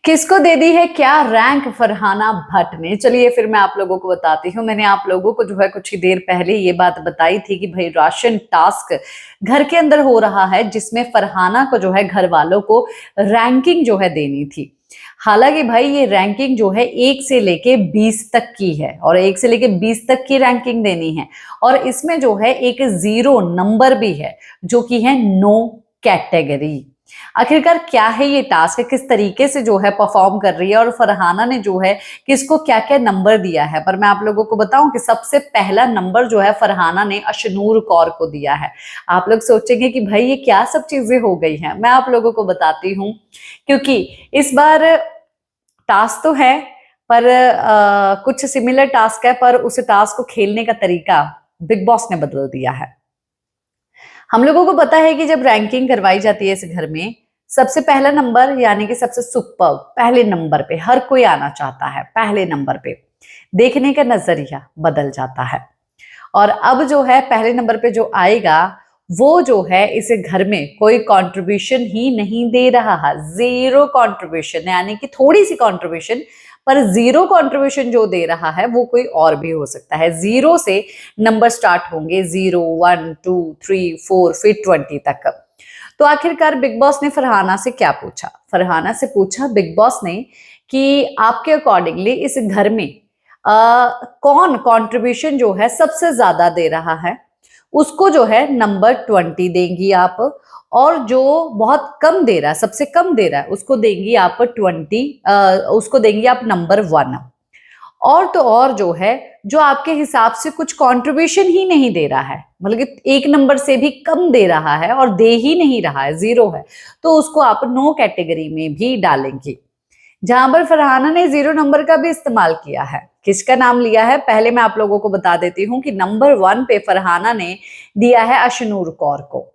किसको दे दी है क्या रैंक फरहाना भट्ट ने? चलिए फिर मैं आप लोगों को बताती हूँ। मैंने आप लोगों को जो है कुछ ही देर पहले ये बात बताई थी कि भाई राशन टास्क घर के अंदर हो रहा है, जिसमें फरहाना को जो है घर वालों को रैंकिंग जो है देनी थी। हालांकि भाई ये रैंकिंग जो है 1 से लेके 20 तक की है और 1 से लेके 20 तक की रैंकिंग देनी है। और इसमें जो है एक 0 नंबर भी है जो कि है नो कैटेगरी। आखिरकार क्या है ये टास्क, किस तरीके से जो है परफॉर्म कर रही है और फरहाना ने जो है किसको क्या क्या नंबर दिया है। पर मैं आप लोगों को बताऊं कि सबसे पहला नंबर जो है फरहाना ने अशनूर कौर को दिया है। आप लोग सोचेंगे कि भाई ये क्या सब चीजें हो गई हैं, मैं आप लोगों को बताती हूँ। क्योंकि इस बार टास्क तो है पर कुछ सिमिलर टास्क है, पर उस टास्क को खेलने का तरीका बिग बॉस ने बदल दिया है। हम लोगों को पता है कि जब रैंकिंग करवाई जाती है इस घर में, सबसे पहला नंबर यानी कि सबसे सुपर पहले नंबर पे हर कोई आना चाहता है। पहले नंबर पे देखने का नजरिया बदल जाता है। और अब जो है पहले नंबर पे जो आएगा वो जो है इस घर में कोई कंट्रीब्यूशन ही नहीं दे रहा है। 0 कंट्रीब्यूशन, यानी कि थोड़ी सी कंट्रीब्यूशन, पर 0 कंट्रीब्यूशन जो दे रहा है वो कोई और भी हो सकता है। 0 से नंबर स्टार्ट होंगे, 0 1 2 3 4 फिर 20 तक। तो आखिरकार बिग बॉस ने फरहाना से क्या पूछा? फरहाना से पूछा बिग बॉस ने कि आपके अकॉर्डिंगली इस घर में कौन कंट्रीब्यूशन जो है सबसे ज्यादा दे रहा है, उसको जो है नंबर 20 देंगी आप। और जो बहुत कम दे रहा है, सबसे कम दे रहा है, उसको देंगी आप 20, उसको देंगी आप नंबर 1। और तो और जो है जो आपके हिसाब से कुछ कंट्रीब्यूशन ही नहीं दे रहा है, मतलब कि 1 नंबर से भी कम दे रहा है और दे ही नहीं रहा है, 0 है, तो उसको आप नो कैटेगरी में भी डालेंगी। जहां पर फरहाना ने 0 नंबर का भी इस्तेमाल किया है। किसका नाम लिया है पहले मैं आप लोगों को बता देती हूँ कि नंबर 1 पे फरहाना ने दिया है अशनूर कौर को,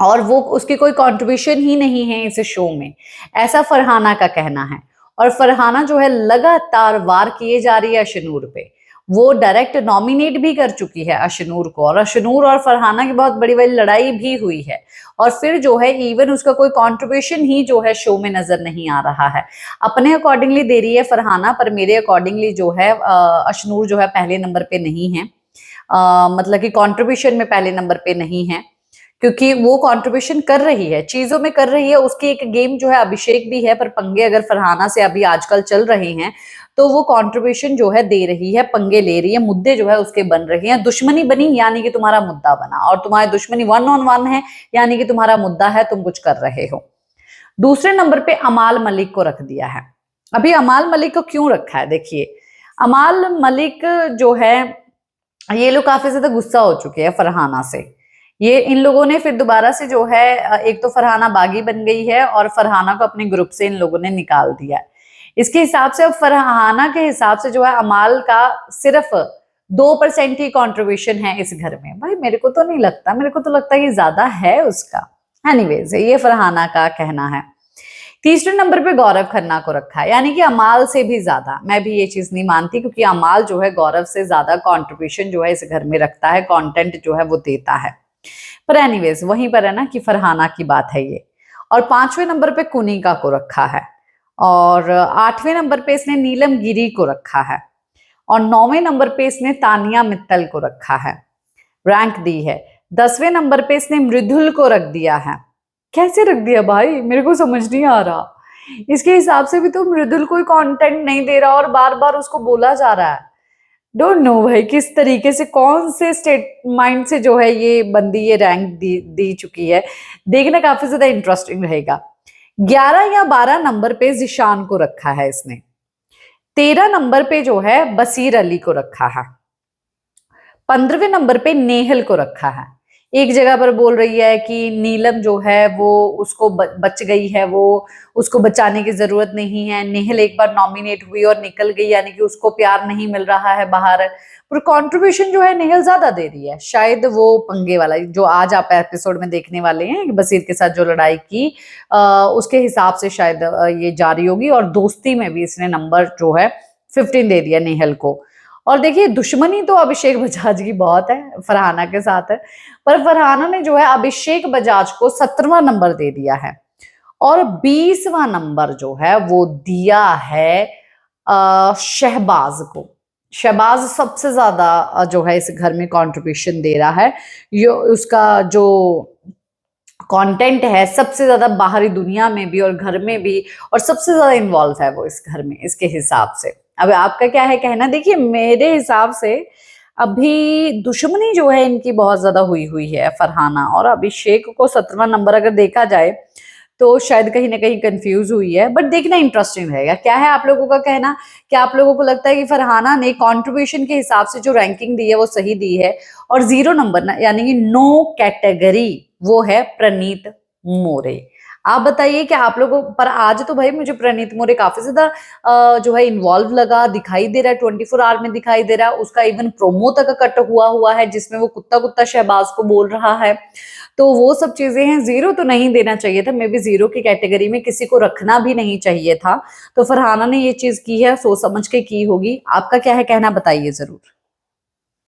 और वो उसकी कोई कंट्रीब्यूशन ही नहीं है इस शो में, ऐसा फरहाना का कहना है। और फरहाना जो है लगातार वार किए जा रही है अशनूर पे। वो डायरेक्ट नॉमिनेट भी कर चुकी है अशनूर को, और अशनूर और फरहाना की बहुत बड़ी बड़ी लड़ाई भी हुई है। और फिर जो है इवन उसका कोई कंट्रीब्यूशन ही जो है शो में नजर नहीं आ रहा है। अपने अकॉर्डिंगली दे रही है फरहाना, पर मेरे अकॉर्डिंगली जो है अशनूर जो है पहले नंबर पे नहीं है। मतलब कि कंट्रीब्यूशन में पहले नंबर पे नहीं है, क्योंकि वो कंट्रीब्यूशन कर रही है, चीजों में कर रही है। उसकी एक गेम जो है अभिषेक भी है, पर पंगे अगर फरहाना से अभी आजकल चल रहे हैं तो वो कंट्रीब्यूशन जो है दे रही है, पंगे ले रही है, मुद्दे जो है उसके बन रहे हैं। दुश्मनी बनी यानी कि तुम्हारा मुद्दा बना, और तुम्हारी दुश्मनी 1 on 1 है यानी कि तुम्हारा मुद्दा है, तुम कुछ कर रहे हो। दूसरे नंबर पे अमाल मलिक को रख दिया है। अभी अमाल मलिक को क्यों रखा है, देखिए अमाल मलिक जो है ये लोग काफी ज्यादा गुस्सा हो चुके हैं फरहाना से। ये इन लोगों ने फिर दोबारा से जो है एक तो फरहाना बागी बन गई है और फरहाना को अपने ग्रुप से इन लोगों ने निकाल दिया है। इसके हिसाब से अब फरहाना के हिसाब से जो है अमाल का सिर्फ 2% ही कंट्रीब्यूशन है इस घर में। भाई मेरे को तो नहीं लगता, मेरे को तो लगता है कि ज्यादा है उसका। एनीवेज ये फरहाना का कहना है। तीसरे नंबर पे गौरव खन्ना को रखा है, यानी कि अमाल से भी ज्यादा। मैं भी ये चीज नहीं मानती, क्योंकि अमाल जो है गौरव से ज्यादा कंट्रीब्यूशन जो है इस घर में रखता है, कंटेंट जो है वो देता है। पर एनीवेज वहीं पर है ना कि फरहाना की बात है ये। और 5वें नंबर पे कुनिका को रखा है, और 8वें नंबर पे इसने नीलम गिरी को रखा है, और 9वें नंबर पे इसने तानिया मित्तल को रखा है, रैंक दी है। 10वें नंबर पे इसने मृदुल को रख दिया है। कैसे रख दिया भाई, मेरे को समझ नहीं आ रहा। इसके हिसाब से भी तो मृदुल कोई कंटेंट नहीं दे रहा और बार बार उसको बोला जा रहा है। डोंट नो भाई किस तरीके से, कौन से स्टेट माइंड से जो है ये बंदी ये रैंक दी चुकी है। देखना काफी ज्यादा इंटरेस्टिंग रहेगा। 11 या 12 नंबर पे जिशान को रखा है इसने। 13 नंबर पे जो है बसीर अली को रखा है। 15वें नंबर पे नेहल को रखा है। एक जगह पर बोल रही है कि नीलम जो है वो उसको बच गई है, वो उसको बचाने की जरूरत नहीं है। नेहल एक बार नॉमिनेट हुई और निकल गई, यानी कि उसको प्यार नहीं मिल रहा है बाहर। पर कंट्रीब्यूशन जो है नेहल ज्यादा दे रही है। शायद वो पंगे वाला जो आज आप एपिसोड में देखने वाले हैं कि बसीर के साथ जो लड़ाई की उसके हिसाब से शायद ये जारी होगी। और दोस्ती में भी इसने नंबर जो है 15 दे दिया नेहल को। और देखिए दुश्मनी तो अभिषेक बजाज की बहुत है, फरहाना के साथ है, पर फरहाना ने जो है अभिषेक बजाज को 17वां नंबर दे दिया है। और 20वां नंबर जो है वो दिया है शहबाज को। शहबाज सबसे ज्यादा जो है इस घर में कंट्रीब्यूशन दे रहा है। ये उसका जो कंटेंट है सबसे ज्यादा बाहरी दुनिया में भी और घर में भी, और सबसे ज्यादा इन्वॉल्व है वो इस घर में इसके हिसाब से। अब आपका क्या है कहना? देखिए मेरे हिसाब से अभी दुश्मनी जो है इनकी बहुत ज्यादा हुई हुई है फरहाना और अभिषेक को। 17वां नंबर अगर देखा जाए तो शायद कहीं ना कहीं कंफ्यूज हुई है, बट देखना इंटरेस्टिंग रहेगा। क्या है आप लोगों का कहना? क्या आप लोगों को लगता है कि फरहाना ने कंट्रीब्यूशन के हिसाब से जो रैंकिंग दी है वो सही दी है? और 0 नंबर ना यानी कि नो कैटेगरी वो है प्रनीत मोरे। आप बताइए कि आप लोगों पर आज तो भाई मुझे प्रनीत मोरे काफी ज्यादा जो है इन्वॉल्व लगा, दिखाई दे रहा है 24 आवर में दिखाई दे रहा है। उसका इवन प्रोमो तक कट हुआ हुआ है जिसमें वो कुत्ता कुत्ता शहबाज को बोल रहा है। तो वो सब चीजें हैं। 0 तो नहीं देना चाहिए था, मे बी 0 की कैटेगरी में किसी को रखना भी नहीं चाहिए था। तो फरहाना ने ये चीज की है, सोच समझ के की होगी। आपका क्या है कहना, बताइए जरूर।